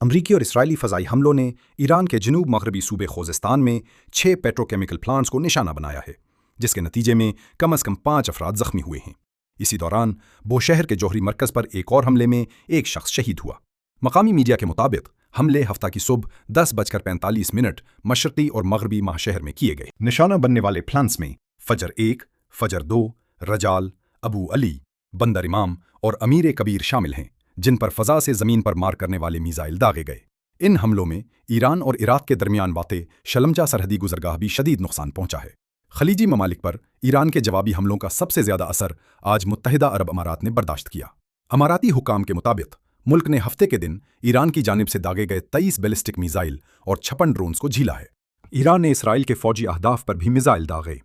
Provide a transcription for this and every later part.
امریکی اور اسرائیلی فضائی حملوں نے ایران کے جنوب مغربی صوبے خوزستان میں 6 پیٹروکیمیکل پلانٹس کو نشانہ بنایا ہے، جس کے نتیجے میں کم از کم 5 افراد زخمی ہوئے ہیں۔ اسی دوران بوشہر کے جوہری مرکز پر ایک اور حملے میں ایک شخص شہید ہوا۔ مقامی میڈیا کے مطابق حملے ہفتہ کی صبح 10:45 مشرقی اور مغربی مہاشہر میں کیے گئے۔ نشانہ بننے والے پلانٹس میں فجر 1، فجر 2، رجال، ابو علی، بندر امام اور امیر کبیر شامل ہیں، جن پر فضا سے زمین پر مار کرنے والے میزائل داغے گئے۔ ان حملوں میں ایران اور عراق کے درمیان واقع شلمچہ سرحدی گزرگاہ بھی شدید نقصان پہنچا ہے۔ خلیجی ممالک پر ایران کے جوابی حملوں کا سب سے زیادہ اثر آج متحدہ عرب امارات نے برداشت کیا۔ اماراتی حکام کے مطابق ملک نے ہفتے کے دن ایران کی جانب سے داغے گئے 23 بیلسٹک میزائل اور 56 ڈرونز کو جھیلا ہے۔ ایران نے اسرائیل کے فوجی اہداف پر بھی میزائل داغے۔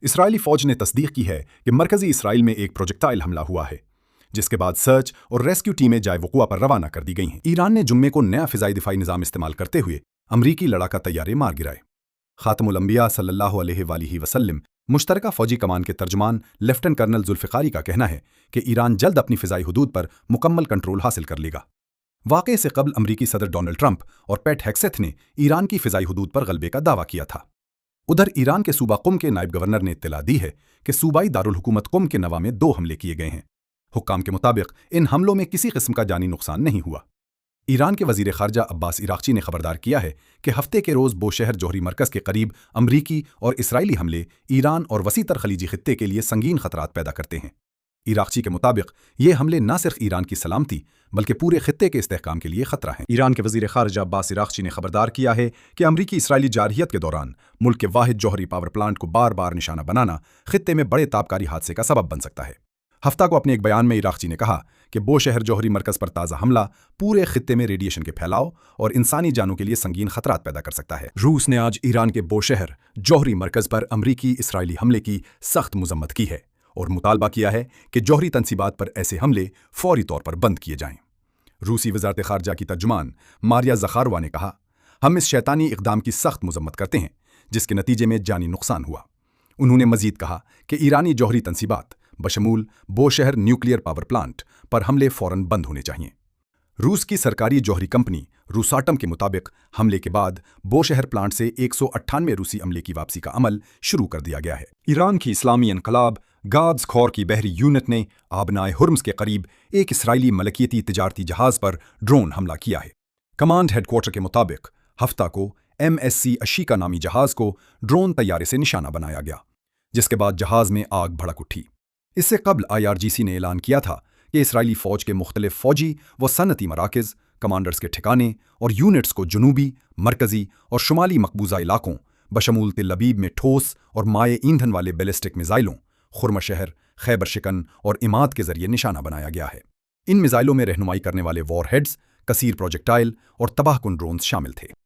اسرائیلی فوج نے تصدیق کی ہے کہ مرکزی اسرائیل میں ایک پروجیکٹائل حملہ ہوا ہے، جس کے بعد سرچ اور ریسکیو ٹیمیں جائے وقوع پر روانہ کر دی گئی ہیں۔ ایران نے جمعے کو نیا فضائی دفاعی نظام استعمال کرتے ہوئے امریکی لڑاکا طیارے مار گرائے۔ خاتم الانبیاء صلی اللہ علیہ وآلہ وسلم مشترکہ فوجی کمان کے ترجمان لیفٹنٹ کرنل ذوالفقاری کا کہنا ہے کہ ایران جلد اپنی فضائی حدود پر مکمل کنٹرول حاصل کر لے گا۔ واقعے سے قبل امریکی صدر ڈونلڈ ٹرمپ اور پیٹ ہیگسیتھ نے ایران کی فضائی حدود پر غلبے کا دعویٰ کیا تھا۔ ادھر ایران کے صوبہ قم کے نائب گورنر نے اطلاع دی ہے کہ صوبائی دارالحکومت قم کے نواح میں 2 حملے کیے گئے ہیں۔ حکام کے مطابق ان حملوں میں کسی قسم کا جانی نقصان نہیں ہوا۔ ایران کے وزیر خارجہ عباس عراقچی نے خبردار کیا ہے کہ ہفتے کے روز بوشہر جوہری مرکز کے قریب امریکی اور اسرائیلی حملے ایران اور وسیع تر خلیجی خطے کے لیے سنگین خطرات پیدا کرتے ہیں۔ عراقچی کے مطابق یہ حملے نہ صرف ایران کی سلامتی بلکہ پورے خطے کے استحکام کے لیے خطرہ ہیں۔ ایران کے وزیر خارجہ عباس عراقچی نے خبردار کیا ہے کہ امریکی اسرائیلی جارحیت کے دوران ملک کے واحد جوہری پاور پلانٹ کو بار بار نشانہ بنانا خطے میں بڑے تابکاری حادثے کا سبب بن سکتا ہے۔ ہفتہ کو اپنے ایک بیان میں عراقچی نے کہا کہ بوشہر جوہری مرکز پر تازہ حملہ پورے خطے میں ریڈیشن کے پھیلاؤ اور انسانی جانوں کے لیے سنگین خطرات پیدا کر سکتا ہے۔ روس نے آج ایران کے بوشہر جوہری مرکز پر امریکی اسرائیلی حملے کی سخت مذمت کی ہے اور مطالبہ کیا ہے کہ جوہری تنصیبات پر ایسے حملے فوری طور پر بند کیے جائیں۔ روسی وزارت خارجہ کی ترجمان ماریا زخاروا نے کہا، ہم اس شیطانی اقدام کی سخت مذمت کرتے ہیں جس کے نتیجے میں جانی نقصان ہوا۔ انہوں نے مزید کہا کہ ایرانی جوہری تنصیبات بشمول بوشہر نیوکلیئر پاور پلانٹ پر حملے فوراً بند ہونے چاہئیں۔ روس کی سرکاری جوہری کمپنی روساٹم کے مطابق حملے کے بعد بوشہر پلانٹ سے 198 روسی عملے کی واپسی کا عمل شروع کر دیا گیا ہے۔ ایران کی اسلامی انقلاب گادز کور کی بحری یونٹ نے آبنائے ہرمز کے قریب ایک اسرائیلی ملکیتی تجارتی جہاز پر ڈرون حملہ کیا ہے۔ کمانڈ ہیڈ کوارٹر کے مطابق ہفتہ کو MSC اشیکا نامی جہاز کو ڈرون طیارے سے نشانہ بنایا گیا، جس کے بعد جہاز میں آگ بھڑک اٹھی۔ اس سے قبل IRGC نے اعلان کیا تھا کہ اسرائیلی فوج کے مختلف فوجی و صنعتی مراکز، کمانڈرز کے ٹھکانے اور یونٹس کو جنوبی، مرکزی اور شمالی مقبوضہ علاقوں بشمول تل ابیب میں ٹھوس اور مائع ایندھن والے بیلسٹک میزائلوں، خرم شہر، خیبر شکن اور اماد کے ذریعے نشانہ بنایا گیا ہے۔ ان میزائلوں میں رہنمائی کرنے والے وار ہیڈز، کثیر پروجیکٹائل اور تباہ کن ڈرونز شامل تھے۔